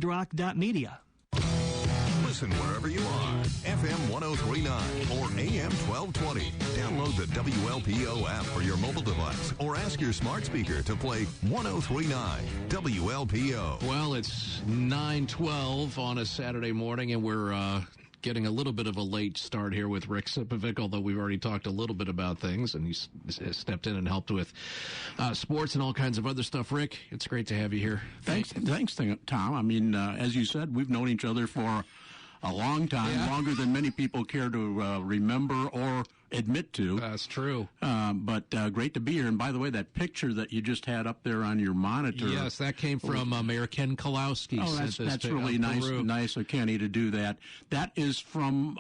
Rock.media. Listen wherever you are. FM 1039 or AM 1220. Download the WLPO app for your mobile device or ask your smart speaker to play 1039 WLPO. Well, it's 9:12 on a Saturday morning, and we're getting a little bit of a late start here with Rick Sipovic, although we've already talked a little bit about things, and he's stepped in and helped with sports and all kinds of other stuff. Rick, it's great to have you here. Thanks, Tom. I mean, as you said, we've known each other for a long time, longer than many people care to remember or admit to. That's true. But great to be here. And by the way, that picture that you just had up there on your monitor. Yes, that came from Mayor Ken Kalowski. Oh, that's really nice of Kenny to do that. That is from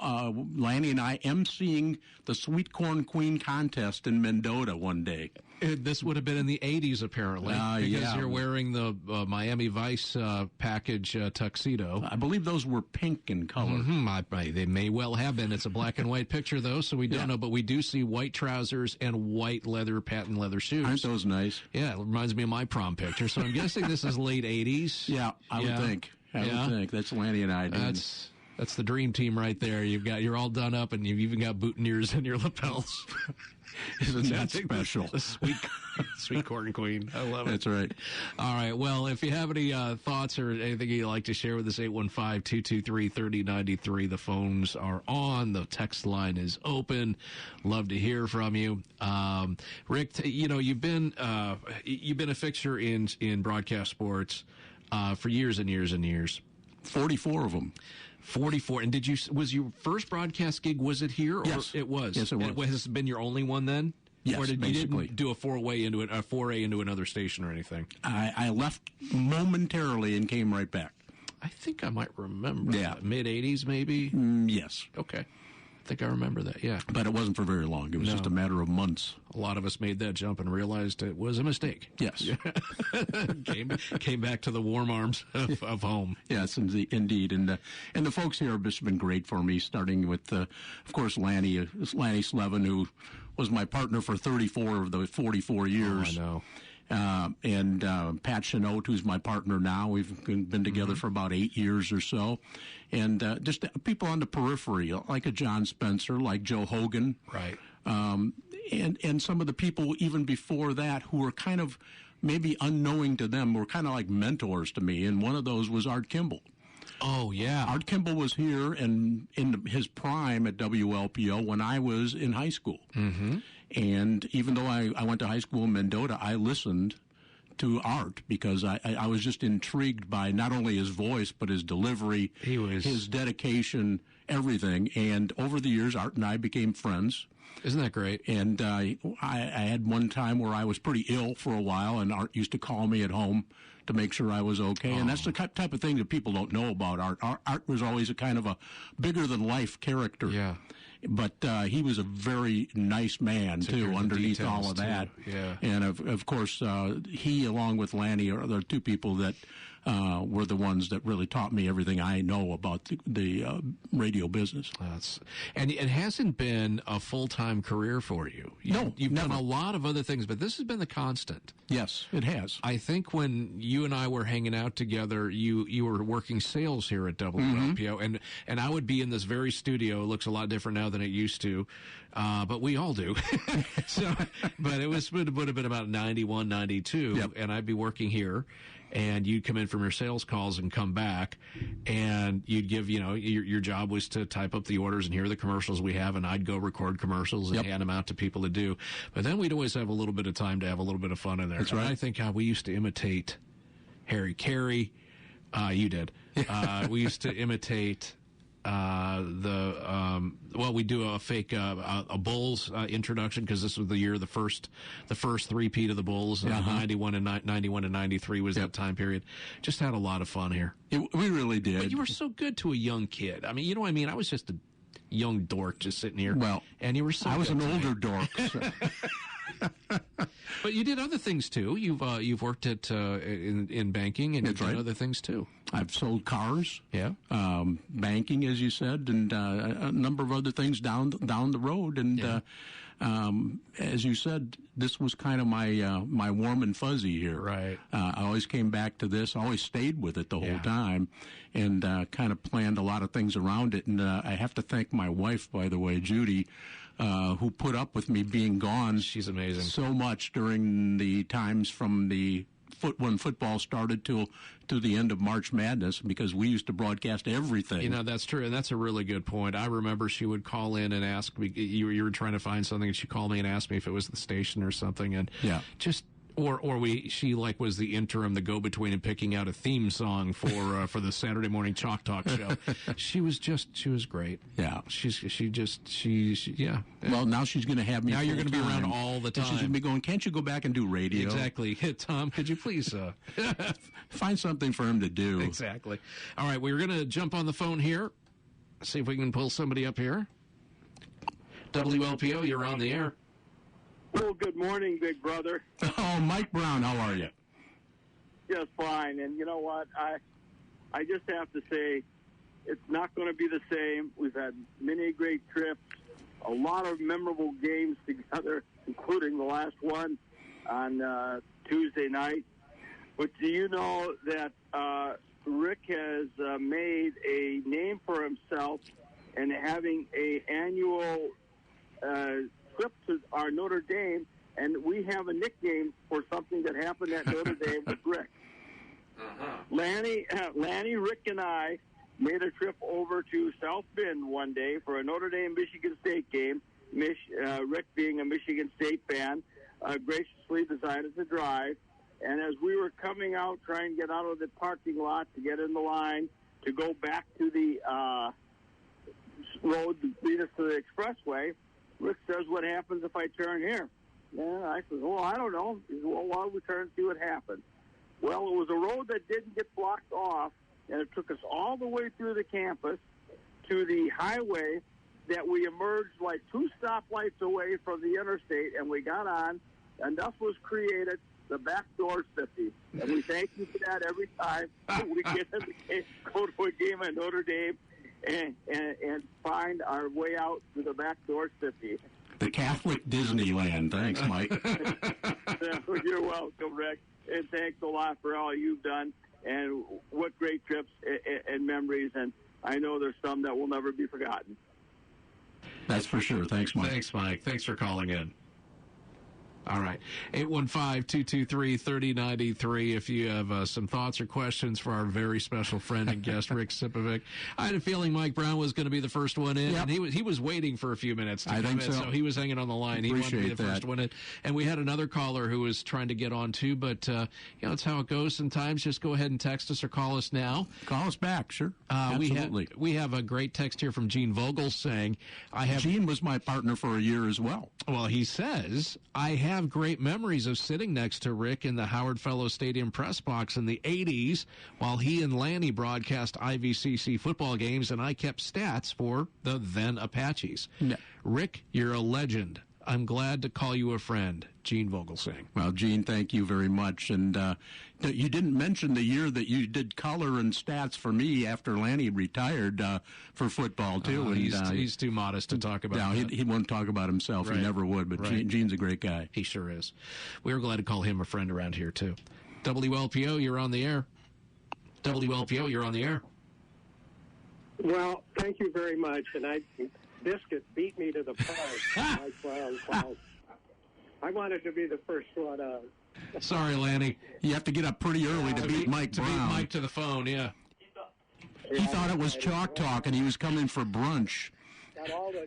Lanny and I emceeing the Sweet Corn Queen contest in Mendota one day. This would have been in the 80s, apparly, because you're wearing the Miami Vice package tuxedo. I believe those were pink in color. Mm-hmm. They may well have been. It's a black and white picture, though, so we don't know. But we do see white trousers and white patent leather shoes. Aren't those nice? Yeah, it reminds me of my prom picture. So I'm guessing this is late 80s. Yeah, I would think. I would think. That's Lanny and I. That's the dream team right there. You're all done up, and you've even got boutonnieres in your lapels. Isn't that special? The sweet corn queen. I love it. That's right. All right. Well, if you have any thoughts or anything you'd like to share with us, 815-223-3093. The phones are on. The text line is open. Love to hear from you. Rick, you've been a fixture in broadcast sports for years and years and years. 44 of them. 44. And was your first broadcast gig, was it here? Or yes. It was. Yes, it was. Has it been your only one then? Yes, or basically. You didn't do a foray into another station or anything? I left momentarily and came right back. I think I might remember. Yeah. Mid-'80s maybe? Yes. Okay. I think I remember that, yeah. But it wasn't for very long. It was just a matter of months. A lot of us made that jump and realized it was a mistake. Yes. Came back to the warm arms of home. Yes, indeed. And the folks here have just been great for me, starting with, of course, Lanny Slevin, who was my partner for 34 of those 44 years. Oh, I know. And Pat Chenault, who's my partner now. We've been together for about 8 years or so. And just people on the periphery, like a John Spencer, like Joe Hogan. Right. And some of the people even before that who were kind of maybe unknowing to them were kind of like mentors to me. And one of those was Art Kimball. Oh, yeah. Art Kimball was here and in his prime at WLPO when I was in high school. Mm-hmm. And even though I went to high school in Mendota, I listened to Art because I was just intrigued by not only his voice, but his delivery, his dedication, everything. And over the years, Art and I became friends. Isn't that great? And I had one time where I was pretty ill for a while, and Art used to call me at home to make sure I was okay. And that's the type of thing that people don't know about Art. Art was always a kind of a bigger-than-life character. Yeah. But he was a very nice man, too, underneath all of that. Yeah. And, of course, he, along with Lanny, are the two people that were the ones that really taught me everything I know about the radio business. And it hasn't been a full-time career for you. You've never. done a lot of other things, but this has been the constant. Yes, it has. I think when you and I were hanging out together, you were working sales here at WLPO, and I would be in this very studio. It looks a lot different now than it used to, but we all do. But it would have been about 91, 92, and I'd be working here. And you'd come in from your sales calls and come back, and you'd give, your job was to type up the orders and hear the commercials we have, and I'd go record commercials and hand them out to people to do. But then we'd always have a little bit of time to have a little bit of fun in there. That's right. And I think how we used to imitate Harry Carey. You did. We used to imitate we do a fake a Bulls introduction because this was the year the first three-peat of the Bulls. 91 and 93 was that time period. Just had a lot of fun here. We really did. But you were so good to a young kid. I mean, you know what I mean? I was just a young dork just sitting here. Well, and you were so. I was good an older dork. So. But you did other things too. You've worked at in banking, and you've done other things too. I've sold cars. Yeah. Banking, as you said, and a number of other things down the road. And as you said, this was kind of my warm and fuzzy here. Right. I always came back to this. I always stayed with it the whole time, and kind of planned a lot of things around it. And I have to thank my wife, by the way, Judy, who put up with me being gone. She's amazing. So much during the times from when football started to the end of March Madness, because we used to broadcast everything. You know, that's true, and that's a really good point. I remember she would call in and ask me, you were trying to find something, and she called me and asked me if it was the station or something, and she was the interim, the go-between, in picking out a theme song for the Saturday morning Chalk Talk show. She was great. Yeah. Yeah. Well, now she's going to have me. Now you're going to be around all the time. And she's going to be going, can't you go back and do radio? Exactly. Tom, could you please find something for him to do? Exactly. All right, we're going to jump on the phone here. See if we can pull somebody up here. WLPO, you're on the air. Well, good morning, big brother. Oh, Mike Brown, how are you? Just fine. And you know what? I just have to say, it's not going to be the same. We've had many great trips, a lot of memorable games together, including the last one on Tuesday night. But do you know that Rick has made a name for himself and having an annual trip to our Notre Dame, and we have a nickname for something that happened at Notre Dame with Rick. Lanny, Rick, and I made a trip over to South Bend one day for a Notre Dame-Michigan State game. Rick, being a Michigan State fan, graciously decided to drive. And as we were coming out, trying to get out of the parking lot to get in the line to go back to the road to lead us to the expressway, Rick says, "What happens if I turn here?" And I said, "Well, I don't know." He said, "Well, why don't we turn and see what happens?" Well, it was a road that didn't get blocked off, and it took us all the way through the campus to the highway that we emerged like 2 stoplights away from the interstate, and we got on. Enough was created. The back door's 50. And we thank you for that every time we get in the game, go to a game at Notre Dame, and find our way out to the back door 50. The Catholic Disneyland. Thanks, Mike. You're welcome, Rick. And thanks a lot for all you've done. And what great trips and memories. And I know there's some that will never be forgotten. That's for sure. Thanks, Mike. Thanks, Mike. Thanks for calling in. All right. 815-223-3093 if you have some thoughts or questions for our very special friend and guest, Rick Sipovic. I had a feeling Mike Brown was going to be the first one in, and he was waiting for a few minutes to come in, so he was hanging on the line. He wanted to be the first one in. And we had another caller who was trying to get on, too, but that's how it goes sometimes. Just go ahead and text us or call us now. Call us back, sure. Absolutely. We have a great text here from Gene Vogel saying, Gene was my partner for a year as well. Well, he says, I have great memories of sitting next to Rick in the Howard Fellows Stadium press box in the 80s while he and Lanny broadcast IVCC football games, and I kept stats for the then Apaches. No. Rick, you're a legend. I'm glad to call you a friend. Gene Vogel saying. Well, Gene, thank you very much. And you didn't mention the year that you did color and stats for me after Lanny retired for football, too. He's too modest to talk about that. He won't talk about himself. Right. He never would. But right. Gene's a great guy. He sure is. We were glad to call him a friend around here, too. WLPO, you're on the air. WLPO, you're on the air. Well, thank you very much. And Biscuit beat me to the punch. I wanted to be the first one out. Sorry, Lanny. You have to get up pretty early to beat Mike Brown. To beat Mike to the phone, yeah. He thought it was Chalk Talk, and he was coming for brunch. Got all the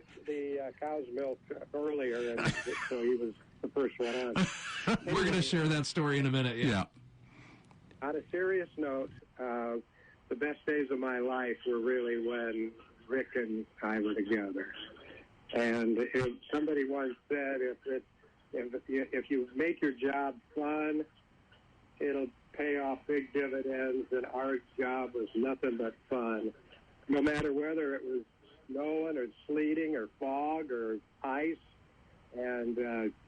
cow's milk earlier, and so he was the first one on. Anyway, we're going to share that story in a minute, yeah. On a serious note, the best days of my life were really when Rick and I were together. And somebody once said, if you make your job fun, it'll pay off big dividends, and our job was nothing but fun. No matter whether it was snowing or sleeting or fog or ice, and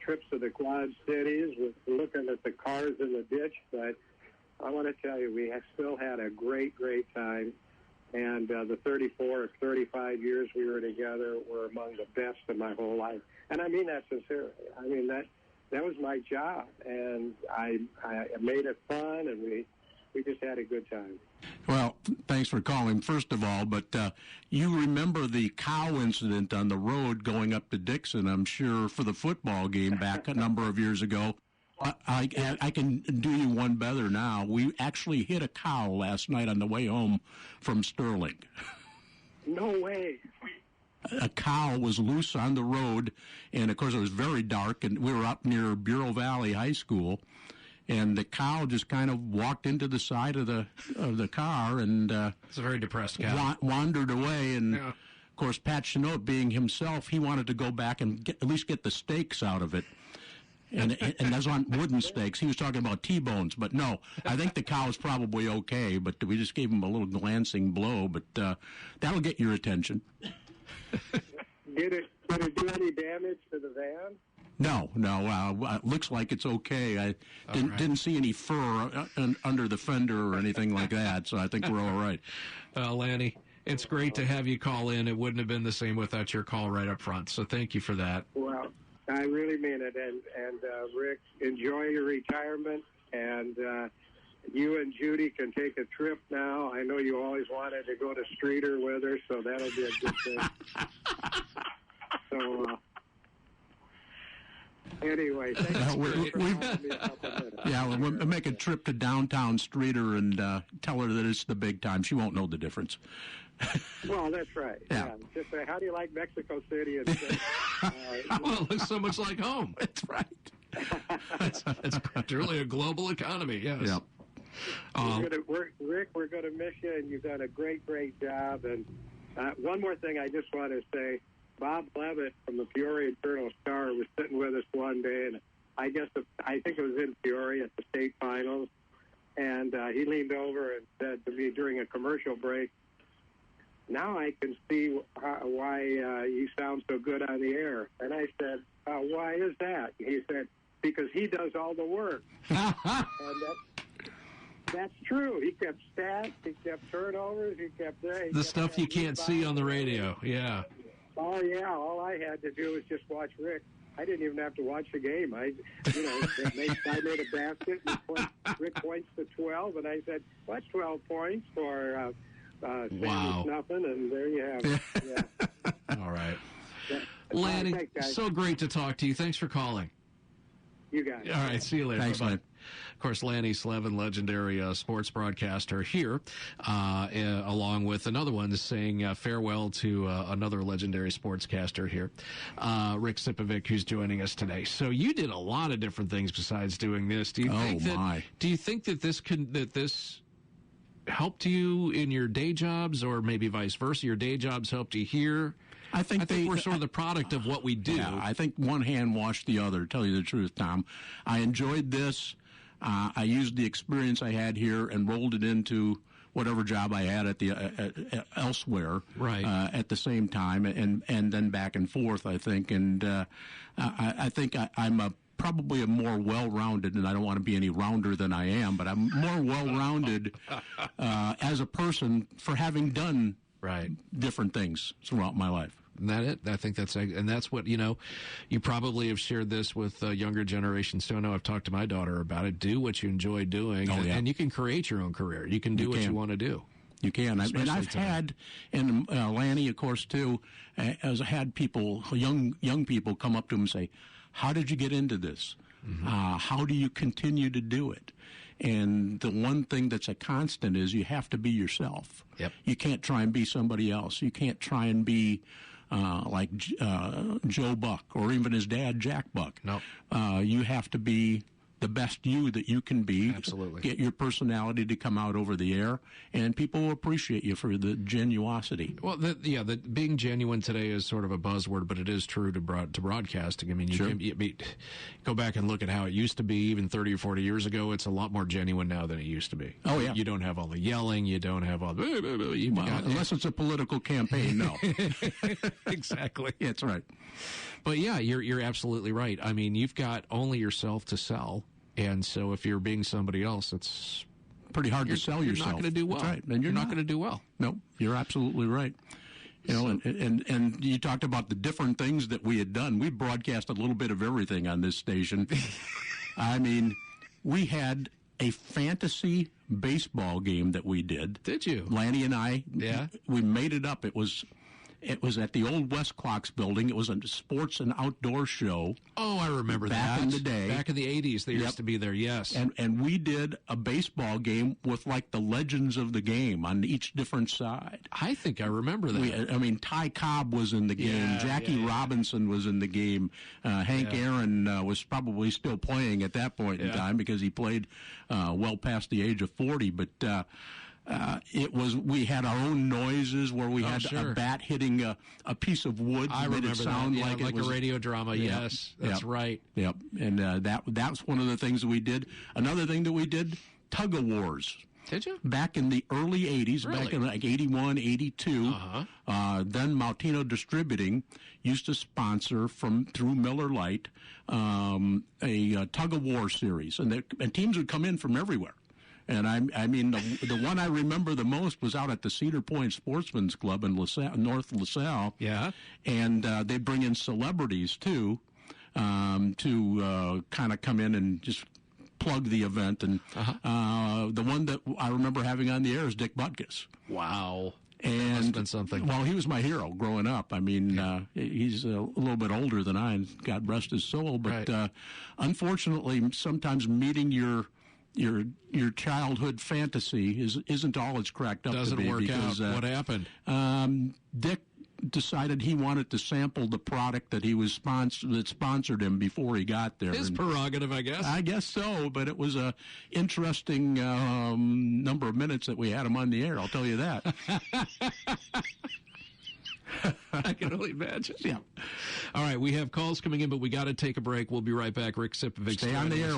trips to the Quad Cities with looking at the cars in the ditch. But I want to tell you, we have still had a great, great time. And the 34 or 35 years we were together were among the best of my whole life. And I mean that sincerely. I mean, that was my job, and I made it fun, and we just had a good time. Well, thanks for calling, first of all, but you remember the cow incident on the road going up to Dixon, I'm sure, for the football game back a number of years ago. I can do you one better now. We actually hit a cow last night on the way home from Sterling. No way. A cow was loose on the road, and, of course, it was very dark, and we were up near Bureau Valley High School, and the cow just kind of walked into the side of the car and it's a very depressed cow. Wandered away, and, of course, Pat Chenault, being himself, he wanted to go back and at least get the steaks out of it. And those aren't wooden steaks. He was talking about T-bones, but no, I think the cow is probably okay, but we just gave him a little glancing blow, but that'll get your attention. Did it do any damage to the van? No. Looks like it's okay. I didn't see any fur under the fender or anything like that, so I think we're all right. Lanny, it's great to have you call in. It wouldn't have been the same without your call right up front, so thank you for that. Well, I really mean it, and Rick, enjoy your retirement, and you and Judy can take a trip now. I know you always wanted to go to Streeter with her, so that'll be a good thing. So, anyway, we'll make a trip to downtown Streeter and tell her that it's the big time. She won't know the difference. Well, that's right. Yeah. Just say, how do you like Mexico City? And well, it looks so much like home. That's right. It's really a global economy, yes. Yep. Rick, we're going to miss you, and you've done a great job. And one more thing I just want to say, Bob Levitt from the Peoria Journal-Star was sitting with us one day, and I think it was in Peoria at the state finals, and he leaned over and said to me during a commercial break, "Now I can see why you sound so good on the air." And I said, "Why is that?" He said, "Because he does all the work." And that's true. He kept stats, he kept turnovers, he kept the stuff you can't see on the radio. Yeah. Oh yeah. All I had to do was just watch Rick. I didn't even have to watch the game. I made a basket. Rick points to 12, and I said, "What's 12 points for?" Wow. Nothing, and there you have it. Yeah. All right. Lanny, so great to talk to you. Thanks for calling. You got it. All right, see you later. Thanks, man. Of course, Lanny Slevin, legendary sports broadcaster here, along with another one saying farewell to another legendary sportscaster here, Rick Sipovic, who's joining us today. So you did a lot of different things besides doing this. Do you think that this helped you in your day jobs, or maybe vice versa? Your day jobs helped you here? I think we're sort of the product of what we do. Yeah, I think one hand washed the other, to tell you the truth, Tom. I enjoyed this. I used the experience I had here and rolled it into whatever job I had at elsewhere at the same time, and then back and forth, I think. And I think I'm probably a more well-rounded, and I don't want to be any rounder than I am, but I'm more well-rounded as a person for having done different things throughout my life. Isn't that it? I think that's what, you probably have shared this with younger generations. So I know I've talked to my daughter about it. Do what you enjoy doing, and you can create your own career. You can do what you want to do. You can. And I've had, and Lanny, of course, too, as I had people, young people come up to him and say, "How did you get into this? Mm-hmm. How do you continue to do it?" And the one thing that's a constant is you have to be yourself. Yep. You can't try and be somebody else. You can't try and be like Joe Buck or even his dad, Jack Buck. No. You have to be the best you that you can be. Absolutely. Get your personality to come out over the air, and people will appreciate you for the genuosity. Well, being genuine today is sort of a buzzword, but it is true to broadcasting. I mean, you go back and look at how it used to be even 30 or 40 years ago. It's a lot more genuine now than it used to be. Oh, yeah. You don't have all the yelling. You don't have all unless it's a political campaign, no. Exactly. That's right. But, yeah, you're absolutely right. I mean, you've got only yourself to sell. And so if you're being somebody else, it's pretty hard to sell yourself. You're not going to do well. That's right. And you're not going to do well. No, you're absolutely right. You know, and you talked about the different things that we had done. We broadcast a little bit of everything on this station. I mean, we had a fantasy baseball game that we did. Did you? Lanny and I. Yeah. We made it up. It was at the old West Clocks building. It was a sports and outdoor show. Oh, I remember back that. in the day. Back in the 80s, they used to be there, yes. And we did a baseball game with, like, the legends of the game on each different side. I think I remember that. Ty Cobb was in the game. Jackie Robinson was in the game. Hank Aaron was probably still playing at that point in time because he played well past the age of 40. But we had our own noises where we had a bat hitting a piece of wood. I remember it sound that. like a radio drama. Yes, that's right. Yep, and that's one of the things that we did. Another thing that we did, tug of wars. Did you? Back in the early 80s, really? Back in like 81, 82, then Mautino Distributing used to sponsor through Miller Lite a tug of war series, and teams would come in from everywhere. And I mean, the one I remember the most was out at the Cedar Point Sportsman's Club in North LaSalle. Yeah. And they bring in celebrities, too, to kind of come in and just plug the event. And the one that I remember having on the air is Dick Butkus. Wow. And that must have been something. Well, he was my hero growing up. I mean, he's a little bit older than I, and God rest his soul. But unfortunately, sometimes meeting your childhood fantasy isn't all it's cracked up to be. Doesn't work because, out. What happened? Dick decided he wanted to sample the product that that sponsored him before he got there. His prerogative, I guess. I guess so, but it was a interesting number of minutes that we had him on the air. I'll tell you that. I can only imagine. Yeah. All right, we have calls coming in, but we got to take a break. We'll be right back. Rick Sipovic. Stay on the air.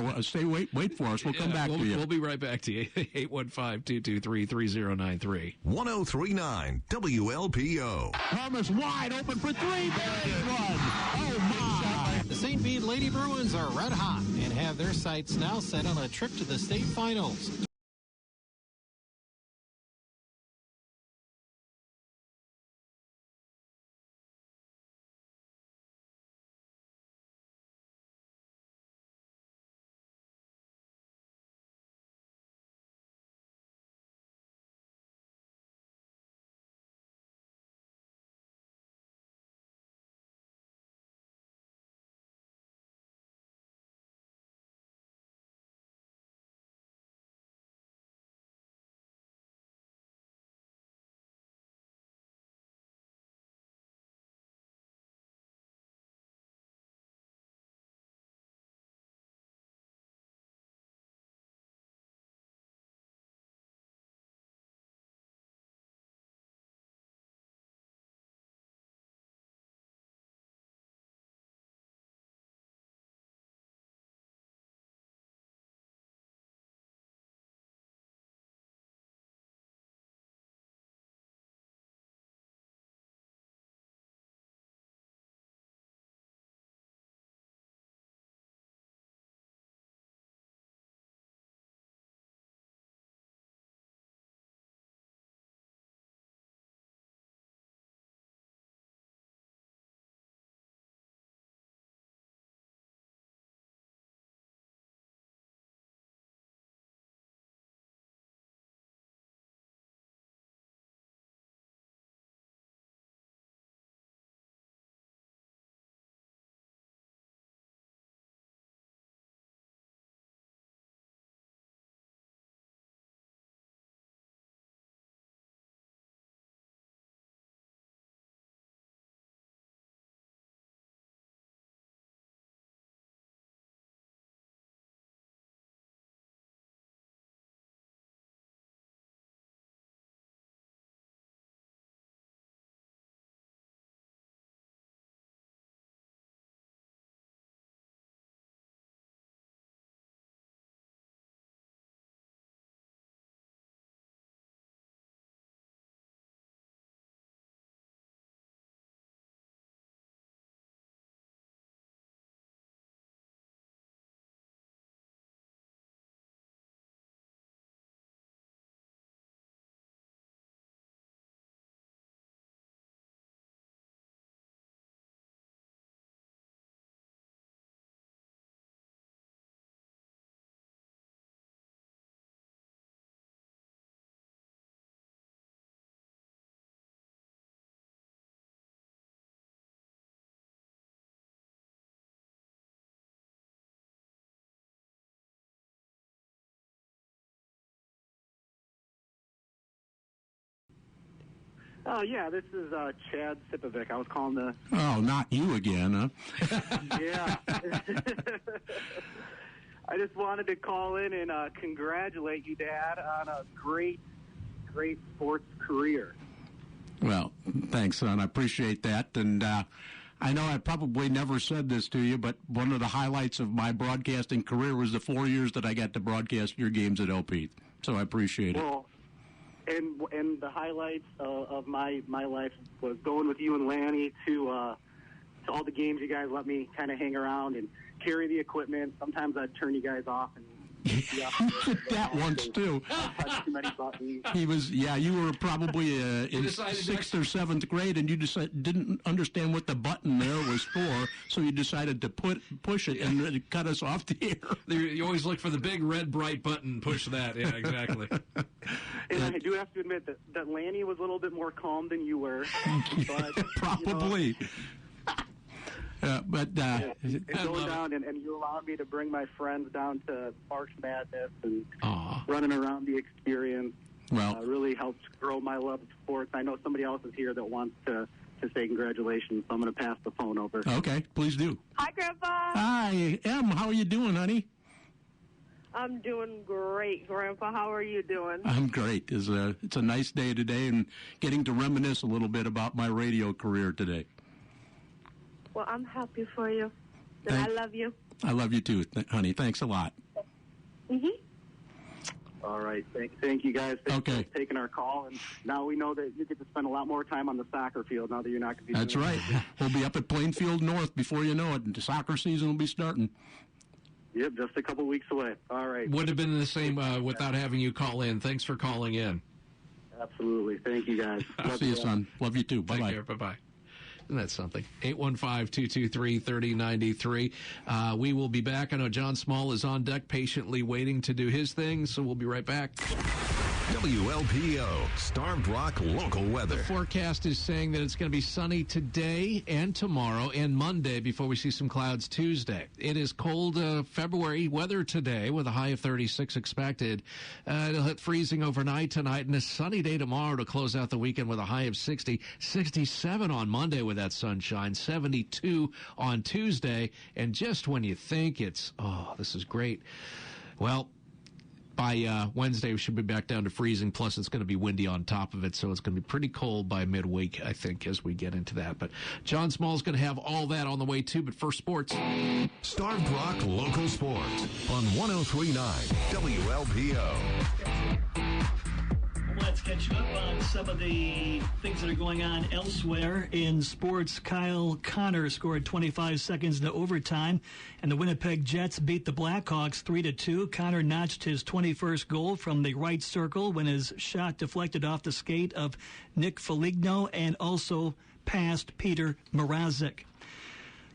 Wait for us. We'll come back to you. We'll be right back to you. 815-223-3093. 103.9 WLPO. Thomas wide open for three. There's one. Oh, my. The St. Bede Lady Bruins are red hot and have their sights now set on a trip to the state finals. Oh, yeah, this is Chad Sipovic. I was calling the... Oh, not you again, huh? Yeah. I just wanted to call in and congratulate you, Dad, on a great sports career. Well, thanks, son. I appreciate that. And I know I probably never said this to you, but one of the highlights of my broadcasting career was the 4 years that I got to broadcast your games at LP. So I appreciate it. Well, and the highlights of my life was going with you and Lanny to all the games. You guys let me kind of hang around and carry the equipment. Sometimes I'd turn you guys off and that once too. Touch too many buttons. You were probably in 6th or 7th grade, and you didn't understand what the button there was for, so you decided to push it and cut us off the air. You always look for the big red bright button. Push that. Yeah, exactly. And I do have to admit that Lanny was a little bit more calm than you were. But, probably. Going down, and you allowed me to bring my friends down to March Madness and running around the experience. Well, really helped grow my love of sports. I know somebody else is here that wants to say congratulations, so I'm going to pass the phone over. Okay, please do. Hi, Grandpa. Hi, Em. How are you doing, honey? I'm doing great, Grandpa. How are you doing? I'm great. It's a nice day today, and getting to reminisce a little bit about my radio career today. Well, I'm happy for you. And I love you. I love you too, honey. Thanks a lot. Mm-hmm. All right. Thank you, guys. Thanks for taking our call. And now we know that you get to spend a lot more time on the soccer field now that you're not going to be That's right. We'll be up at Plainfield North before you know it, and the soccer season will be starting. Yep, just a couple weeks away. All right. Would have been the same without having you call in. Thanks for calling in. Absolutely. Thank you, guys. See you, son. Love you too. Bye-bye. Take care. Bye-bye. Isn't that something? 815-223-3093. We will be back. I know John Small is on deck patiently waiting to do his thing, so we'll be right back. WLPO, Starved Rock local weather. The forecast is saying that it's going to be sunny today and tomorrow and Monday before we see some clouds Tuesday. It is cold February weather today with a high of 36 expected. It'll hit freezing overnight tonight and a sunny day tomorrow to close out the weekend with a high of 60. 67 on Monday with that sunshine. 72 on Tuesday. And just when you think it's, this is great. Well, by Wednesday, we should be back down to freezing, plus it's going to be windy on top of it, so it's going to be pretty cold by midweek, I think, as we get into that. But John Small is going to have all that on the way, too, but first, sports. Starved Rock Local Sports on 103.9 WLPO. Let's catch up on some of the things that are going on elsewhere in sports. Kyle Connor scored 25 seconds into overtime, and the Winnipeg Jets beat the Blackhawks 3-2. Connor notched his 21st goal from the right circle when his shot deflected off the skate of Nick Foligno and also past Peter Mrazek.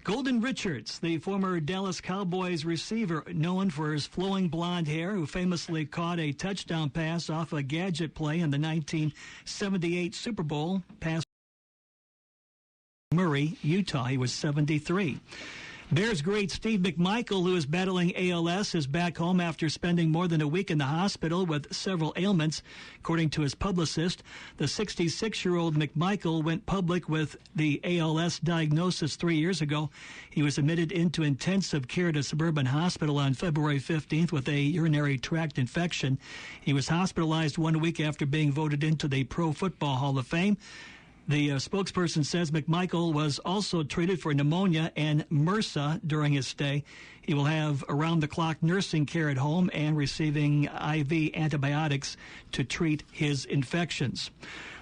Golden Richards, the former Dallas Cowboys receiver known for his flowing blonde hair, who famously caught a touchdown pass off a gadget play in the 1978 Super Bowl, passed Murray, Utah. He was 73. Bears great Steve McMichael, who is battling ALS, is back home after spending more than a week in the hospital with several ailments. According to his publicist, the 66-year-old McMichael went public with the ALS diagnosis 3 years ago. He was admitted into intensive care at a suburban hospital on February 15th with a urinary tract infection. He was hospitalized 1 week after being voted into the Pro Football Hall of Fame. The spokesperson says McMichael was also treated for pneumonia and MRSA during his stay. He will have around-the-clock nursing care at home and receiving IV antibiotics to treat his infections.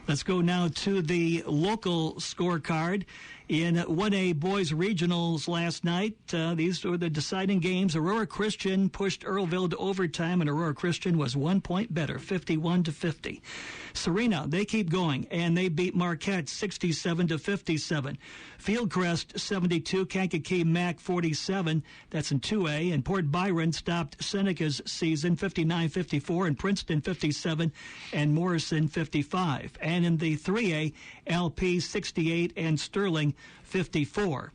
Let's go now to the local scorecard. In 1A boys regionals last night, these were the deciding games. Aurora Christian pushed Earlville to overtime, and Aurora Christian was 1 point better, 51-50. Serena, they keep going, and they beat Marquette 67-57. Fieldcrest 72, Kankakee Mac 47. That's in 2A. And Port Byron stopped Seneca's season 59-54, and Princeton 57, and Morrison 55. And in the 3A, LP 68 and Sterling 54.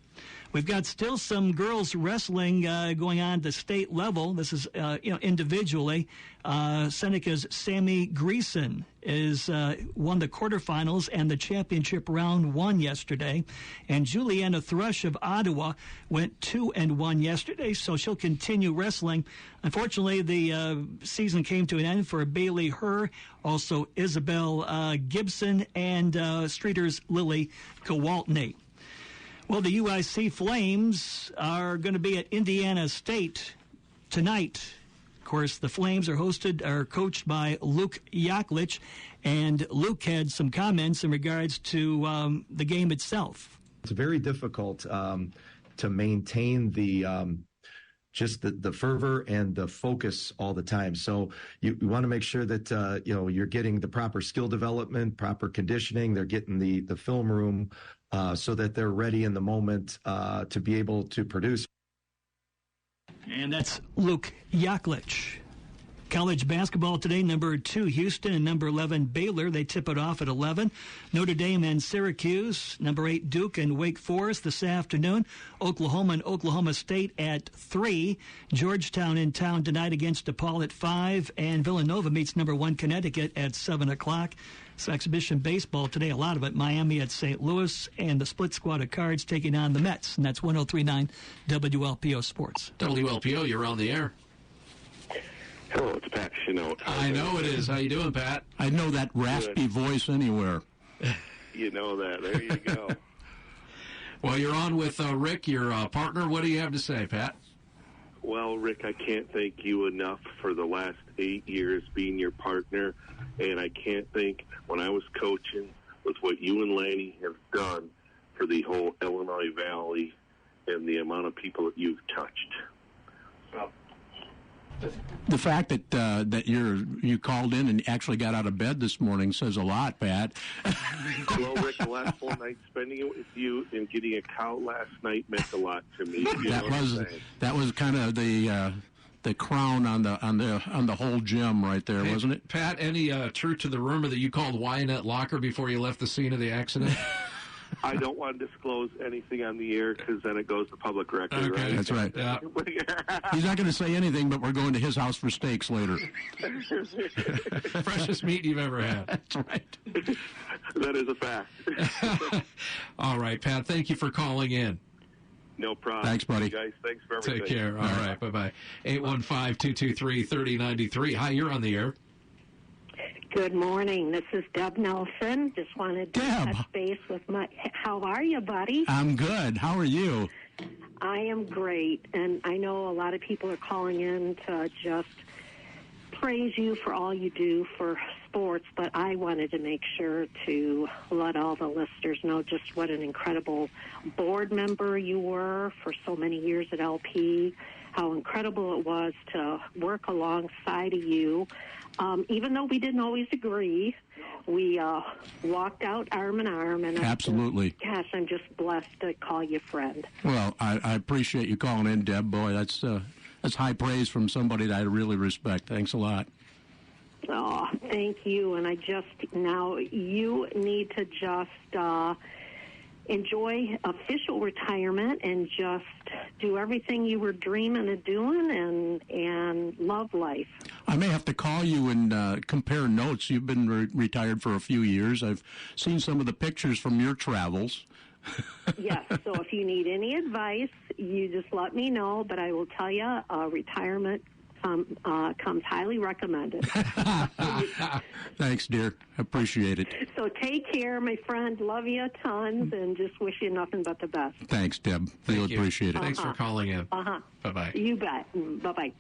We've got still some girls wrestling going on at the state level. This is, individually. Seneca's Sammy Greason won the quarterfinals and the championship round 1 yesterday. And Juliana Thrush of Ottawa went 2-1 yesterday, so she'll continue wrestling. Unfortunately, the season came to an end for Bailey Herr, also Isabel Gibson, and Streeter's Lily Kowaltney. Well, the UIC Flames are going to be at Indiana State tonight. Of course, the Flames are coached by Luke Yaklich, and Luke had some comments in regards to the game itself. It's very difficult to maintain the fervor and the focus all the time. So you want to make sure that you're getting the proper skill development, proper conditioning. They're getting the film room so that they're ready in the moment to be able to produce. And that's Luke Yaklich. College basketball today, number 2 Houston and number 11 Baylor. They tip it off at 11. Notre Dame and Syracuse, number 8 Duke and Wake Forest this afternoon. Oklahoma and Oklahoma State at 3. Georgetown in town tonight against DePaul at 5. And Villanova meets number 1 Connecticut at 7 o'clock. It's exhibition baseball today, a lot of it. Miami at St. Louis, and the split squad of Cards taking on the Mets. And that's 103.9 WLPO Sports. WLPO, you're on the air. Hello, it's Pat Chenault. I know it is. How you doing, Pat? I know that raspy voice anywhere. You know that. There you go. Well, you're on with Rick, your partner. What do you have to say, Pat? Well, Rick, I can't thank you enough for the last 8 years being your partner, and I can't thank when I was coaching with what you and Lanny have done for the whole Illinois Valley and the amount of people that you've touched. The fact that you called in and actually got out of bed this morning says a lot, Pat. Well, Rick, the last full night spending it with you and getting a cow last night meant a lot to me. That was kind of the crown on the whole gym right there, wasn't it? Pat, any truth to the rumor that you called Wyatt Locker before you left the scene of the accident? I don't want to disclose anything on the air because then it goes to public record, okay. right? That's right. Yeah. He's not going to say anything, but we're going to his house for steaks later. Freshest meat you've ever had. That's right. That is a fact. All right, Pat, thank you for calling in. No problem. Thanks, buddy. You guys, thanks for everything. Take care. All right, bye-bye. 815-223-3093. Hi, you're on the air. Good morning. This is Deb Nelson. Just wanted to touch base with how are you, buddy? I'm good. How are you? I am great. And I know a lot of people are calling in to just praise you for all you do for sports, but I wanted to make sure to let all the listeners know just what an incredible board member you were for so many years at LP, how incredible it was to work alongside of you. Even though we didn't always agree, we walked out arm in arm. And absolutely. Gosh, I'm just blessed to call you friend. Well, I appreciate you calling in, Deb. Boy, that's high praise from somebody that I really respect. Thanks a lot. Oh, thank you. And now you need to just enjoy official retirement and just do everything you were dreaming of doing and love life. I may have to call you and compare notes. You've been retired for a few years. I've seen some of the pictures from your travels. Yes, so if you need any advice, you just let me know, but I will tell you, retirement comes highly recommended. Thanks, dear. Appreciate it. So take care, my friend. Love you tons, and just wish you nothing but the best. Thanks, Deb. Really appreciate it. Thanks for calling in. Bye-bye. You bet. Bye-bye.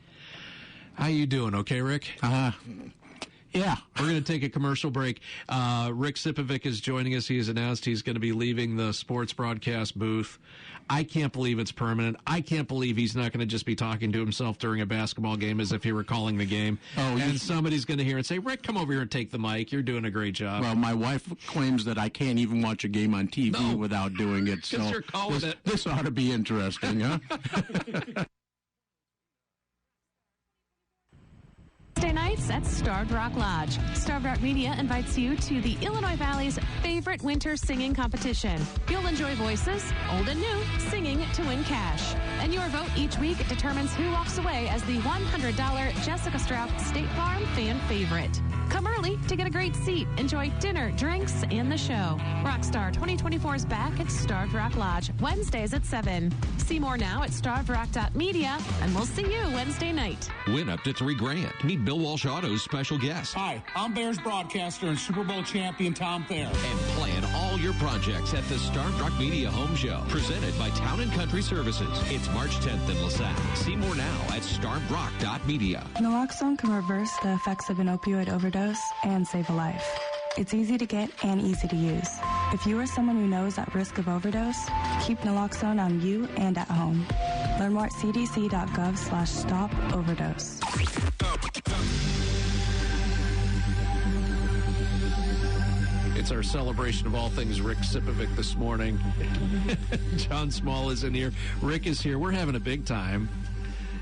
How you doing? Okay, Rick? Yeah. We're going to take a commercial break. Rick Sipovic is joining us. He has announced he's going to be leaving the sports broadcast booth. I can't believe it's permanent. I can't believe he's not going to just be talking to himself during a basketball game as if he were calling the game. And somebody's going to hear and say, Rick, come over here and take the mic. You're doing a great job. Well, my wife claims that I can't even watch a game on TV without doing it. So you're calling it. This ought to be interesting, huh? Wednesday nights at Starved Rock Lodge. Starved Rock Media invites you to the Illinois Valley's favorite winter singing competition. You'll enjoy voices, old and new, singing to win cash. And your vote each week determines who walks away as the $100 Jessica Straub State Farm fan favorite. Come early to get a great seat. Enjoy dinner, drinks, and the show. Rockstar 2024 is back at Starved Rock Lodge, Wednesdays at 7. See more now at starvedrock.media, and we'll see you Wednesday night. Win up to $3,000. Meet Bill Walsh Auto's special guest. Hi, I'm Bears broadcaster and Super Bowl champion Tom Thayer. And plan all your projects at the Starved Rock Media Home Show, presented by Town & Country Services. It's March 10th in LaSalle. See more now at starvedrock.media. Naloxone can reverse the effects of an opioid overdose and save a life. It's easy to get and easy to use. If you or someone you know is at risk of overdose, keep naloxone on you and at home. Learn more at cdc.gov/stop-overdose. It's our celebration of all things Rick Sipovic this morning. John Small is in here. Rick is here. We're having a big time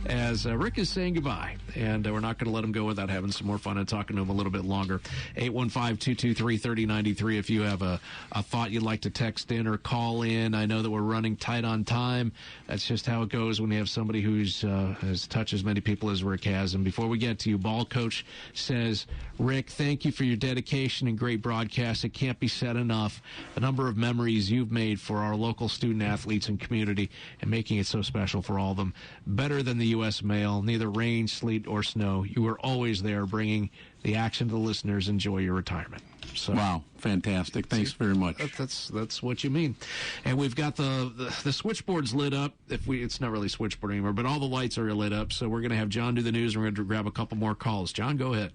as Rick is saying goodbye, and we're not going to let him go without having some more fun and talking to him a little bit longer. 815-223-3093 if you have a thought you'd like to text in or call in. I know that we're running tight on time. That's just how it goes when you have somebody who's has touched as many people as Rick has. And before we get to you, Ball Coach says, Rick, thank you for your dedication and great broadcast. It can't be said enough. The number of memories you've made for our local student athletes and community and making it so special for all of them. Better than the U.S. mail, neither rain, sleet, or snow. You were always there bringing the action to the listeners. Enjoy your retirement. So, wow, fantastic. Thanks very much. That's what you mean. And we've got the switchboards lit up. It's not really switchboard anymore, but all the lights are lit up. So we're going to have John do the news, and we're going to grab a couple more calls. John, go ahead.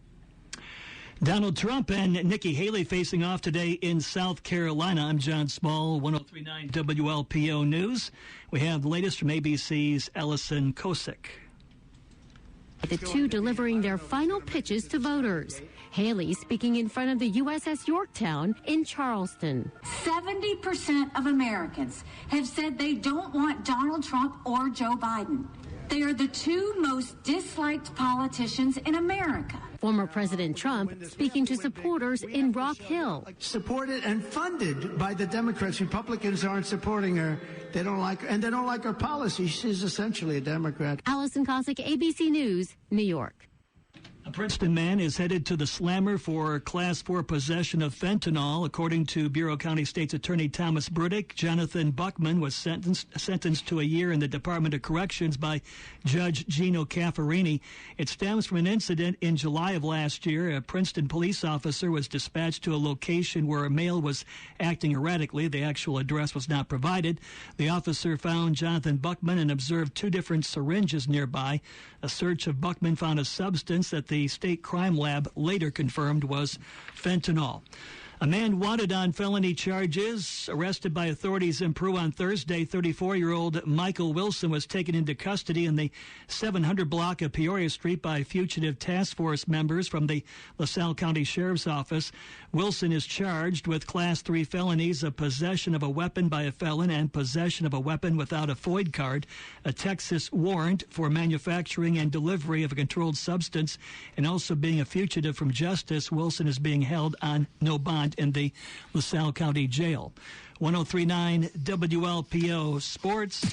Donald Trump and Nikki Haley facing off today in South Carolina. I'm John Small, 103.9 WLPO News. We have the latest from ABC's Ellison Kosick. The two delivering their final pitches to voters. Haley speaking in front of the USS Yorktown in Charleston. 70% of Americans have said they don't want Donald Trump or Joe Biden. They are the two most disliked politicians in America. Former President Trump speaking to supporters in Rock Hill. Supported and funded by the Democrats. Republicans aren't supporting her. They don't like her, and they don't like her policy. She's essentially a Democrat. Allison Cossack, ABC News, New York. A Princeton man is headed to the slammer for Class 4 possession of fentanyl. According to Bureau County State's Attorney Thomas Burdick, Jonathan Buckman was sentenced to a year in the Department of Corrections by Judge Gino Caffarini. It stems from an incident in July of last year. A Princeton police officer was dispatched to a location where a male was acting erratically. The actual address was not provided. The officer found Jonathan Buckman and observed two different syringes nearby. A search of Buckman found a substance that the state crime lab later confirmed was fentanyl. A man wanted on felony charges, arrested by authorities in Peru on Thursday. 34-year-old Michael Wilson was taken into custody in the 700 block of Peoria Street by fugitive task force members from the LaSalle County Sheriff's Office. Wilson is charged with Class 3 felonies of possession of a weapon by a felon and possession of a weapon without a FOID card, a Texas warrant for manufacturing and delivery of a controlled substance, and also being a fugitive from justice. Wilson is being held on no bond in the LaSalle County Jail. 103.9 WLPO Sports.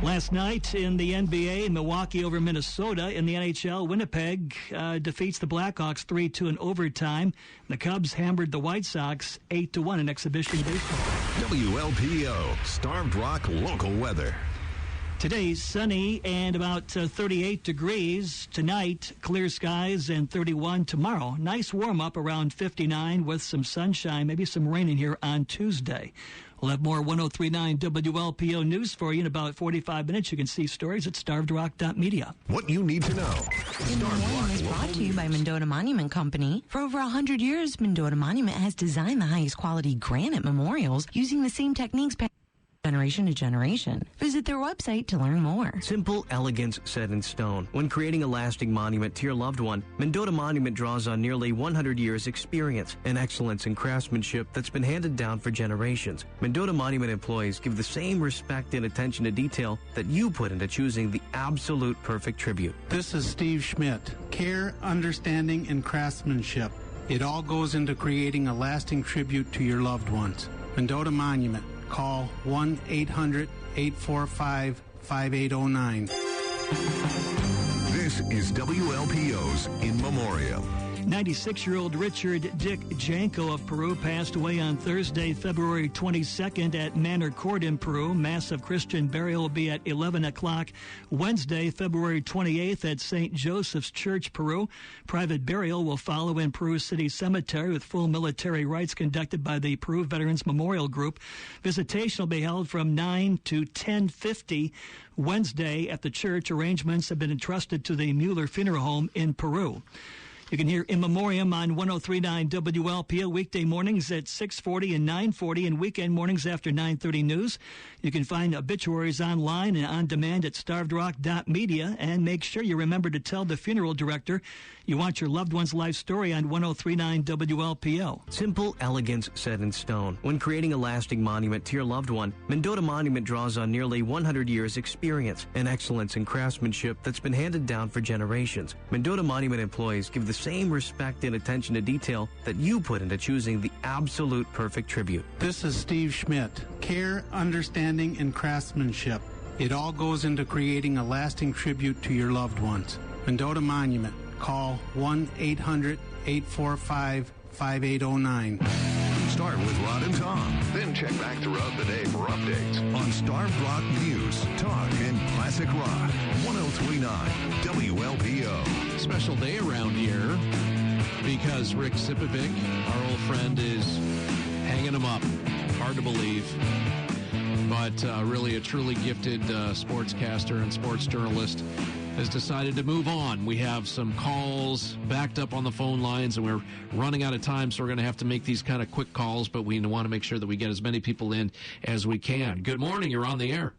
Last night in the NBA, Milwaukee over Minnesota. In the NHL, Winnipeg defeats the Blackhawks 3-2 in overtime. The Cubs hammered the White Sox 8-1 in exhibition baseball. WLPO, Starved Rock local weather. Today, sunny and about 38 degrees. Tonight, clear skies and 31 tomorrow. Nice warm-up around 59 with some sunshine, maybe some rain in here on Tuesday. We'll have more 103.9 WLPO news for you in about 45 minutes. You can see stories at starvedrock.media. What you need to know. In the Morning is brought to you by Mendota Monument Company. For over 100 years, Mendota Monument has designed the highest quality granite memorials using the same techniques Generation to generation. Visit their website to learn more. Simple elegance set in stone. When creating a lasting monument to your loved one, Mendota Monument draws on nearly 100 years experience and excellence in craftsmanship that's been handed down for generations. Mendota Monument employees give the same respect and attention to detail that you put into choosing the absolute perfect tribute. This is Steve Schmidt. Care, understanding, and craftsmanship. It all goes into creating a lasting tribute to your loved ones. Mendota Monument. Call 1-800-845-5809. This is WLPO's In Memoriam. 96-year-old Richard Dick Janko of Peru passed away on Thursday, February 22nd at Manor Court in Peru. Mass of Christian burial will be at 11 o'clock Wednesday, February 28th at St. Joseph's Church, Peru. Private burial will follow in Peru City Cemetery with full military rites conducted by the Peru Veterans Memorial Group. Visitation will be held from 9 to 10:50 Wednesday at the church. Arrangements have been entrusted to the Mueller Funeral Home in Peru. You can hear In Memoriam on 103.9 WLPO weekday mornings at 6:40 and 9:40 and weekend mornings after 9:30 news. You can find obituaries online and on demand at starvedrock.media. And make sure you remember to tell the funeral director you want your loved one's life story on 103.9 WLPO. Simple elegance set in stone. When creating a lasting monument to your loved one, Mendota Monument draws on nearly 100 years experience and excellence in craftsmanship that's been handed down for generations. Mendota Monument employees give the same respect and attention to detail that you put into choosing the absolute perfect tribute. This is Steve Schmidt. Care, understanding, and craftsmanship. It all goes into creating a lasting tribute to your loved ones. Mendota Monument. Call 1-800-845-5809. Start with Rod and Tom. Then check back throughout the day for updates on Starved Rock News, Talk, and Classic Rock. 103.9 WLPO. Special day around here because Rick Sipovic, our old friend, is hanging him up. Hard to believe. But really a truly gifted sportscaster and sports journalist has decided to move on. We have some calls backed up on the phone lines, and we're running out of time, so we're going to have to make these kind of quick calls, but we want to make sure that we get as many people in as we can. Good morning. You're on the air.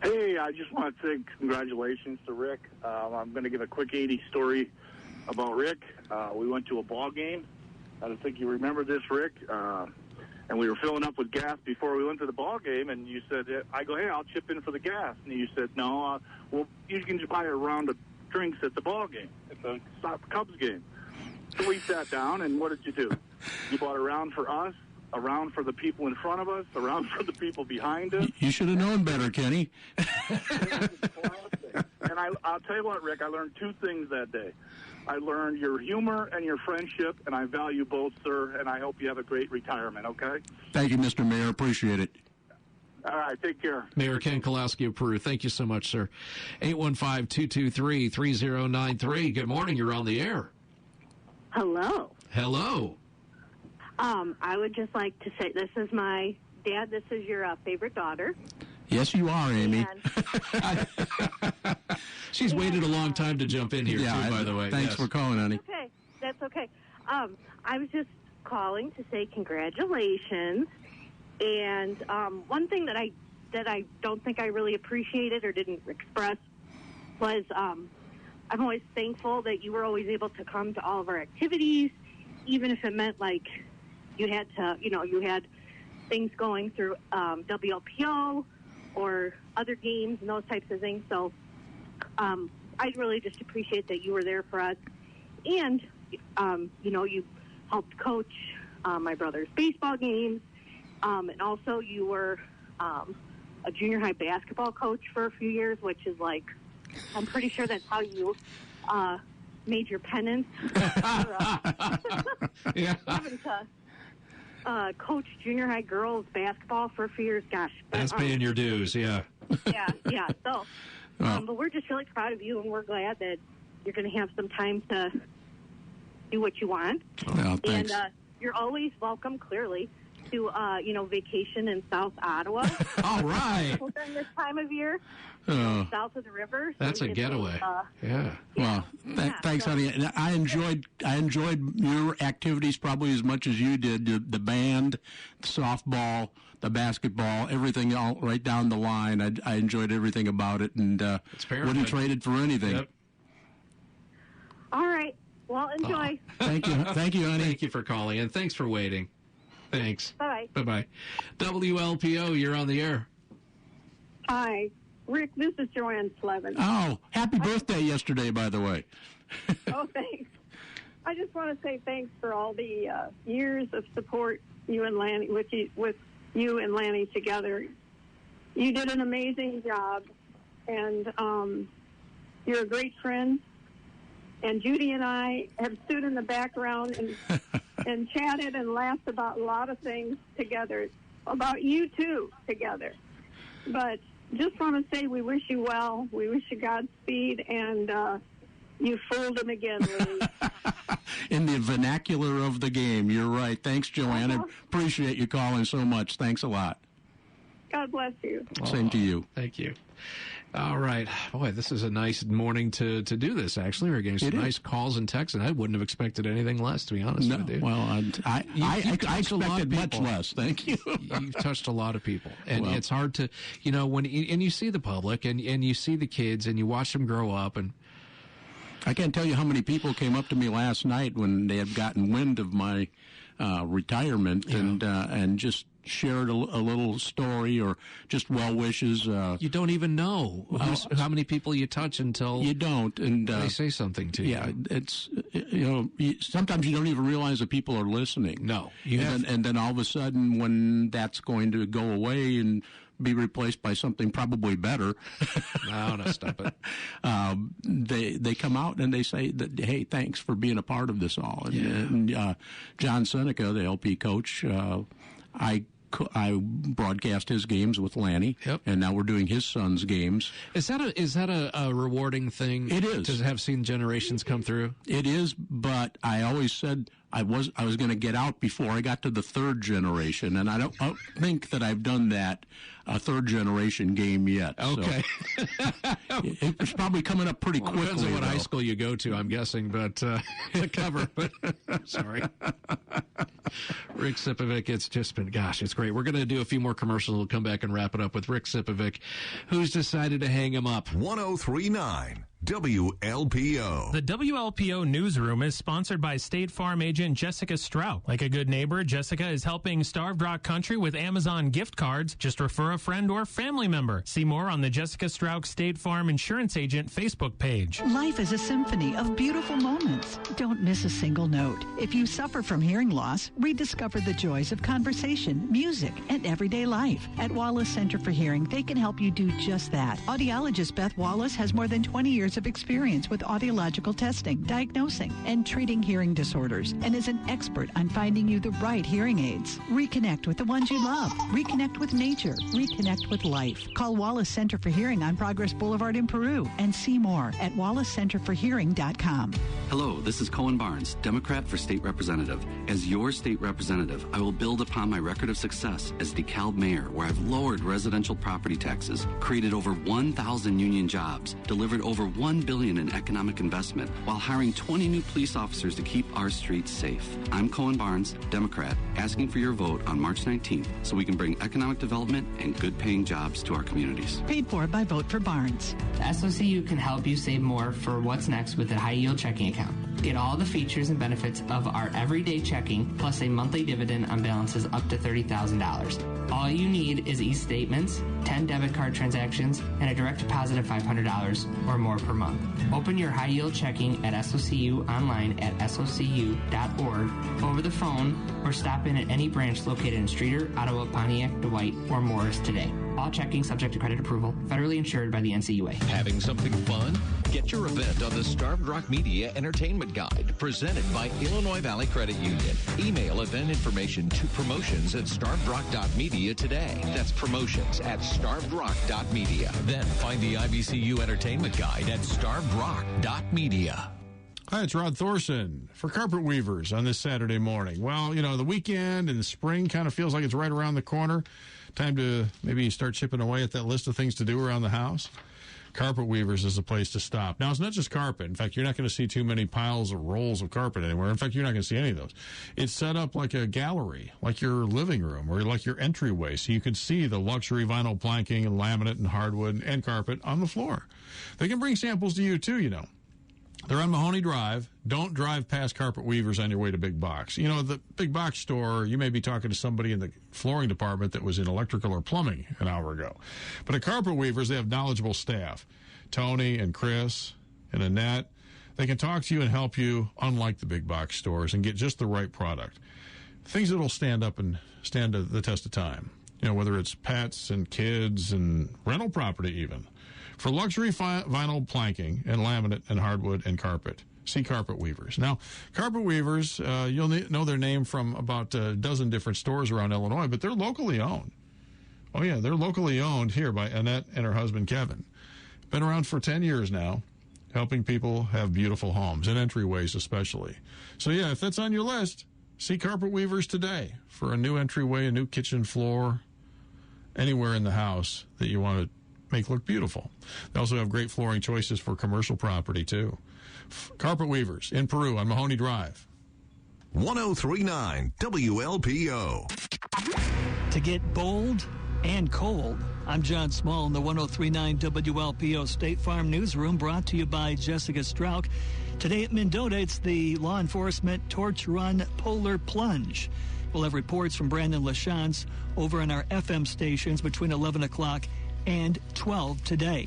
Hey, I just want to say congratulations to Rick. I'm going to give a quick 80s story about Rick. We went to a ball game. I don't think you remember this, Rick. And we were filling up with gas before we went to the ball game, and you said, I go, hey, I'll chip in for the gas. And you said, no, well, you can just buy a round of drinks at the ball game, at the Cubs game. So we sat down, and what did you do? You bought a round for us, a round for the people in front of us, a round for the people behind us. You should have known better, Kenny. And I'll tell you what, Rick, I learned two things that day. I learned your humor and your friendship, and I value both, sir, and I hope you have a great retirement, okay? Thank you, Mr. Mayor. Appreciate it. All right, take care. Mayor Ken Kowalski of Peru, thank you so much, sir. 815-223-3093. Good morning. You're on the air. Hello. Hello. I would just like to say this is my dad. This is your favorite daughter. Yes, you are, Amy. She's waited a long time to jump in here, too, by the way. Thanks for calling, honey. Okay, that's okay. I was just calling to say congratulations. And one thing that I don't think I really appreciated or didn't express was I'm always thankful that you were always able to come to all of our activities, even if it meant like you had to, you had things going through WLPO or other games and those types of things. So I really just appreciate that you were there for us. And, you helped coach my brother's baseball games. And also you were a junior high basketball coach for a few years, which is like, I'm pretty sure that's how you made your penance. Yeah. Having to coach junior high girls basketball for a few years. Gosh. That's paying your dues, yeah. Yeah. So, but we're just really proud of you, and we're glad that you're going to have some time to do what you want. Well, thanks. And you're always welcome, clearly, to, vacation in South Ottawa. All right. During this time of year, south of the river. That's a getaway. Yeah. Well, thanks, honey. And I enjoyed your activities probably as much as you did. The band, the softball, the basketball, everything all right down the line. I enjoyed everything about it, and wouldn't trade it for anything. Yep. All right. Well, enjoy. Thank you, honey. Thank you for calling, and thanks for waiting. Thanks. Bye. Bye-bye. WLPO, you're on the air. Hi, Rick. This is Joanne Slevin. Oh, happy birthday yesterday, by the way. Oh, thanks. I just want to say thanks for all the years of support you and Lanny with you and Lanny together. You did an amazing job, and you're a great friend. And Judy and I have stood in the background and chatted and laughed about a lot of things together, about you too together. But just want to say we wish you well. We wish you Godspeed, and you fooled him again, Lee. In the vernacular of the game, you're right. Thanks, Joanne. I appreciate you calling so much. Thanks a lot. God bless you. Same to you. Thank you. All right. Boy, this is a nice morning to do this, actually. We're getting some nice calls and texts, and I wouldn't have expected anything less, to be honest with you. Well, I expected much less. Thank you. You've touched a lot of people. And it's hard to, when you see the public and you see the kids and you watch them grow up. And I can't tell you how many people came up to me last night when they had gotten wind of my retirement and just shared a little story or just well wishes. You don't even know how many people you touch until you don't, and they say something to you. Yeah, it's sometimes you don't even realize that people are listening. No, and then all of a sudden, when that's going to go away and be replaced by something probably better. No, stop it. They come out and they say that, hey, thanks for being a part of this all. And John Seneca, the LP coach, I broadcast his games with Lanny, and now we're doing his son's games. Is that a rewarding thing? It is to have seen generations come through. It is, but I always said I was going to get out before I got to the third generation, and I don't think that I've done that third generation game yet. Okay, so it's probably coming up pretty quickly. Depends on what high school you go to, I'm guessing, but the cover. But sorry, Rick Sipovic. It's just been, it's great. We're going to do a few more commercials. We'll come back and wrap it up with Rick Sipovic, who's decided to hang him up. 103.9 WLPO. The WLPO newsroom is sponsored by State Farm agent Jessica Strout. Like a good neighbor, Jessica is helping Starved Rock Country with Amazon gift cards. Just refer a friend or family member. See more on the Jessica Strout State Farm Insurance Agent Facebook page. Life is a symphony of beautiful moments. Don't miss a single note. If you suffer from hearing loss, rediscover the joys of conversation, music, and everyday life. At Wallace Center for Hearing, they can help you do just that. Audiologist Beth Wallace has more than 20 years of experience with audiological testing, diagnosing, and treating hearing disorders, and is an expert on finding you the right hearing aids. Reconnect with the ones you love. Reconnect with nature. Reconnect with life. Call Wallace Center for Hearing on Progress Boulevard in Peru, and see more at wallacecenterforhearing.com. Hello, this is Cohen Barnes, Democrat for State Representative. As your state representative, I will build upon my record of success as DeKalb Mayor, where I've lowered residential property taxes, created over 1,000 union jobs, delivered over $1 billion in economic investment, while hiring 20 new police officers to keep our streets safe. I'm Cohen Barnes, Democrat, asking for your vote on March 19th so we can bring economic development and good-paying jobs to our communities. Paid for by Vote for Barnes. The SOCU can help you save more for what's next with a high-yield checking account. Get all the features and benefits of our everyday checking, plus a monthly dividend on balances up to $30,000. All you need is e-statements, 10 debit card transactions, and a direct deposit of $500 or more per month. Open your high-yield checking at SOCU online at socu.org, over the phone, or stop in at any branch located in Streeter, Ottawa, Pontiac, Dwight, or Morris today. All checking subject to credit approval, federally insured by the NCUA. Having something fun? Get your event on the Starved Rock Media Entertainment Guide, presented by Illinois Valley Credit Union. Email event information to promotions@starvedrock.media today. That's promotions@starvedrock.media. Then find the IVCU Entertainment Guide at starvedrock.media. Hi, it's Rod Thorson for Carpet Weavers on this Saturday morning. Well, the weekend and the spring kind of feels like it's right around the corner. Time to maybe start chipping away at that list of things to do around the house. Carpet Weavers is the place to stop. Now, it's not just carpet. In fact, you're not going to see too many piles or rolls of carpet anywhere. In fact, you're not going to see any of those. It's set up like a gallery, like your living room or like your entryway, so you can see the luxury vinyl planking and laminate and hardwood and carpet on the floor. They can bring samples to you, too, you know. They're on Mahoney Drive. Don't drive past Carpet Weavers on your way to Big Box. You know, the Big Box store, you may be talking to somebody in the flooring department that was in electrical or plumbing an hour ago. But at Carpet Weavers, they have knowledgeable staff. Tony and Chris and Annette. They can talk to you and help you, unlike the big box stores, and get just the right product. Things that will stand up and stand the test of time. You know, whether it's pets and kids and rental property even. For luxury vinyl planking and laminate and hardwood and carpet, see Carpet Weavers. Now, Carpet Weavers, you'll know their name from about a dozen different stores around Illinois, but they're locally owned. Oh, yeah, they're locally owned here by Annette and her husband, Kevin. Been around for 10 years now, helping people have beautiful homes, and entryways especially. So, yeah, if that's on your list, see Carpet Weavers today for a new entryway, a new kitchen floor, anywhere in the house that you want to make look beautiful. They also have great flooring choices for commercial property, too. Carpet Weavers in Peru on Mahoney Drive. 1039 WLPO. To get bold and cold, I'm John Small in the 1039 WLPO State Farm Newsroom, brought to you by Jessica Strauch. Today at Mendota, it's the Law Enforcement Torch Run Polar Plunge. We'll have reports from Brandon LaChance over on our FM stations between 11 o'clock and 12 today.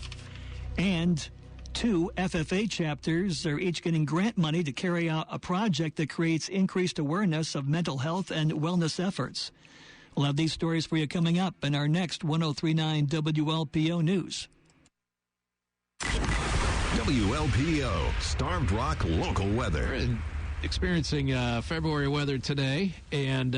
And 2 FFA chapters are each getting grant money to carry out a project that creates increased awareness of mental health and wellness efforts. We'll have these stories for you coming up in our next 1039 WLPO News. WLPO, Starved Rock local weather. Experiencing February weather today, and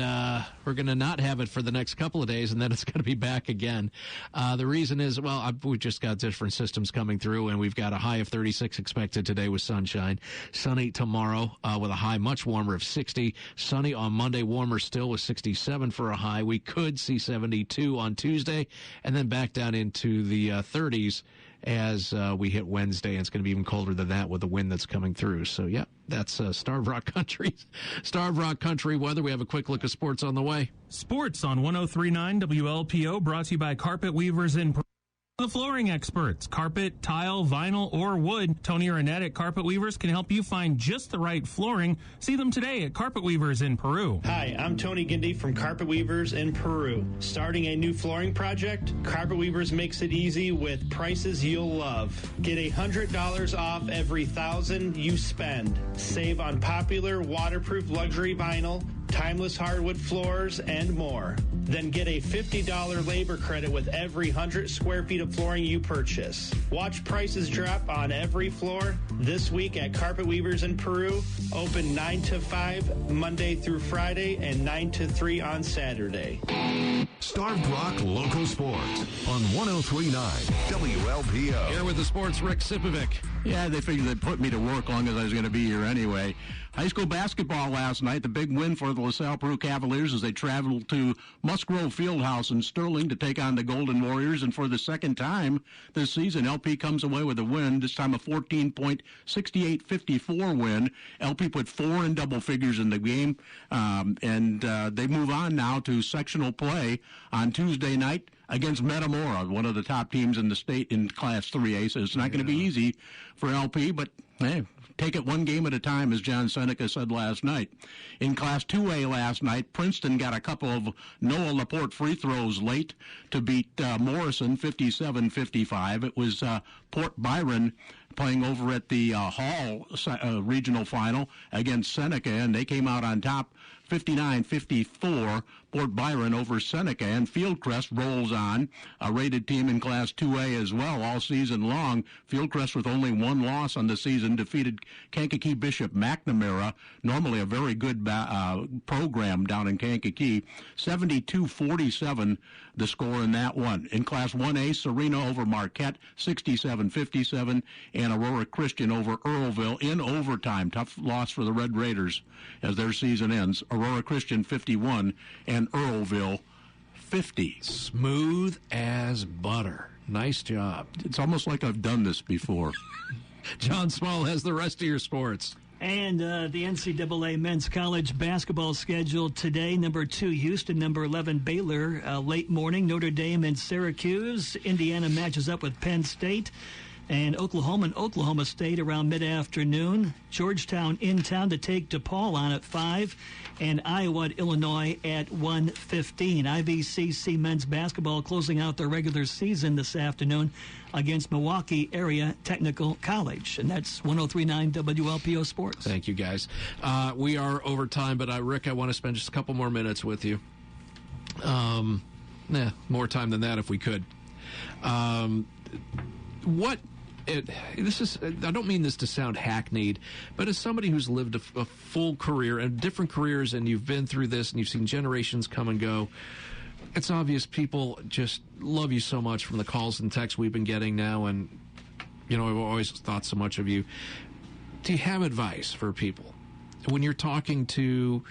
we're going to not have it for the next couple of days, and then it's going to be back again. The reason is, well, we've just got different systems coming through, and we've got a high of 36 expected today with sunshine. Sunny tomorrow with a high much warmer of 60. Sunny on Monday, warmer still with 67 for a high. We could see 72 on Tuesday, and then back down into the 30s as we hit Wednesday, and it's going to be even colder than that with the wind that's coming through. So, yeah, that's Starved Rock Country. Starved Rock Country weather. We have a quick look at sports on the way. Sports on 1039 WLPO, brought to you by Carpet Weavers in the flooring experts. Carpet, tile, vinyl, or wood. Tony or Annette at Carpet Weavers can help you find just the right flooring. See them today at Carpet Weavers in Peru. Hi, I'm Tony Gindy from Carpet Weavers in Peru. Starting a new flooring project? Carpet Weavers makes it easy with prices you'll love. Get $100 off every $1,000 you spend. Save on popular waterproof luxury vinyl, timeless hardwood floors, and more. Then get a $50 labor credit with every 100 square feet of flooring you purchase. Watch prices drop on every floor this week at Carpet Weavers in Peru. Open 9 to 5 Monday through Friday and 9 to 3 on Saturday. Starved Rock local sports on 1039 WLPO. Here with the sports, Rick Sipovic. Yeah, they figured they'd put me to work long as I was going to be here anyway. High school basketball last night, the big win for the LaSalle Peru Cavaliers as they traveled to Musgrove Fieldhouse in Sterling to take on the Golden Warriors. And for the second time this season, LP comes away with a win, this time a 14-point, 68-54 win. LP put 4 in double figures in the game, and they move on now to sectional play on Tuesday night against Metamora, one of the top teams in the state in Class 3A. So it's not going to be easy for LP, but hey, take it one game at a time, as John Seneca said last night. In Class 2A last night, Princeton got a couple of Noah Laporte free throws late to beat Morrison 57-55. It was Port Byron playing over at the Hall regional final against Seneca, and they came out on top 59-54, Port Byron over Seneca, and Fieldcrest rolls on, a rated team in Class 2A as well all season long. Fieldcrest, with only one loss on the season, defeated Kankakee Bishop McNamara, normally a very good program down in Kankakee, 72-47 the score in that one. In Class 1A, Serena over Marquette, 67-57, and Aurora Christian over Earlville in overtime. Tough loss for the Red Raiders as their season ends. Aurora Christian 51 and Earlville 50. Smooth as butter. Nice job. It's almost like I've done this before. John Small has the rest of your sports. And the NCAA men's college basketball schedule today. Number 2, Houston. Number 11, Baylor. Late morning, Notre Dame and Syracuse. Indiana matches up with Penn State. And Oklahoma and Oklahoma State around mid-afternoon. Georgetown in town to take DePaul on at 5. And Iowa at Illinois at 1:15. IVCC men's basketball closing out their regular season this afternoon against Milwaukee Area Technical College. And that's 103.9 WLPO Sports. Thank you, guys. We are over time, but Rick, I want to spend just a couple more minutes with you. More time than that if we could. I don't mean this to sound hackneyed, but as somebody who's lived a full career and different careers, and you've been through this and you've seen generations come and go, it's obvious people just love you so much from the calls and texts we've been getting now. And, I've always thought so much of you. Do you have advice for people when you're talking to,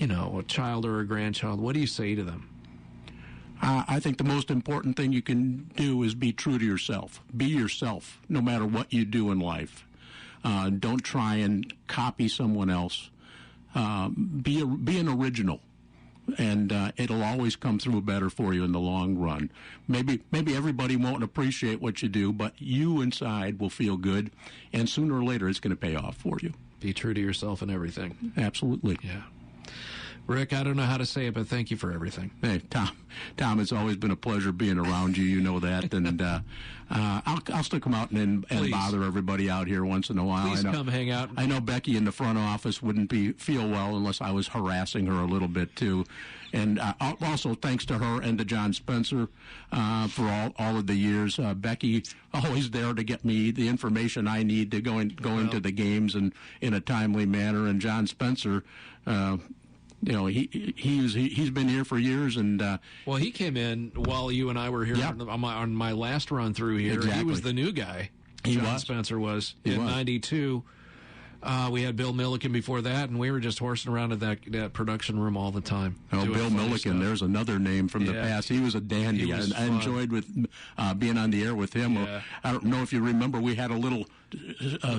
a child or a grandchild? What do you say to them? I think the most important thing you can do is be true to yourself. Be yourself, no matter what you do in life. Don't try and copy someone else. Be an original, and it'll always come through better for you in the long run. Maybe everybody won't appreciate what you do, but you inside will feel good, and sooner or later it's going to pay off for you. Be true to yourself in everything. Absolutely. Yeah. Rick, I don't know how to say it, but thank you for everything. Hey, Tom, it's always been a pleasure being around you. You know that, and I'll still come out and bother everybody out here once in a while. Please come hang out. I know Becky in the front office wouldn't feel well unless I was harassing her a little bit too. And also thanks to her and to John Spencer for all of the years. Becky always there to get me the information I need to go into the games and in a timely manner. And John Spencer. He's been here for years, and he came in while you and I were here on my last run through here. Exactly. He was the new guy. John Spencer was in '92. We had Bill Milliken before that, and we were just horsing around at that production room all the time. Oh, Bill Milliken, there's another name from the past. He was a dandy. I enjoyed being on the air with him. Yeah. I don't know if you remember, we had a little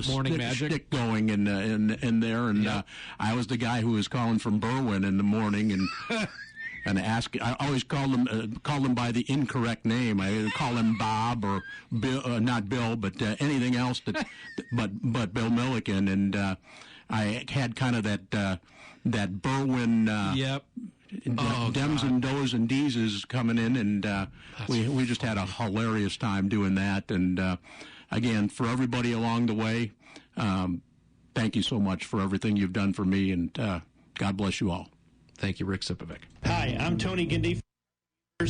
morning magic stick going in there, and I was the guy who was calling from Berwyn in the morning and. And I always call them by the incorrect name. I call him Bob or Bill, not Bill, but anything else but Bill Milliken. And I had kind of that Berwyn. Dems and Does and Deezes coming in, and we just had a hilarious time doing that. And again, for everybody along the way, thank you so much for everything you've done for me, and God bless you all. Thank you, Rick Sipovic. Hi, I'm Tony Gindy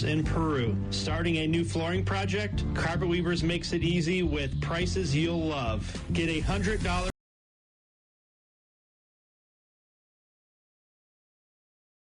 in Peru. Starting a new flooring project? Carpet Weavers makes it easy with prices you'll love. Get $100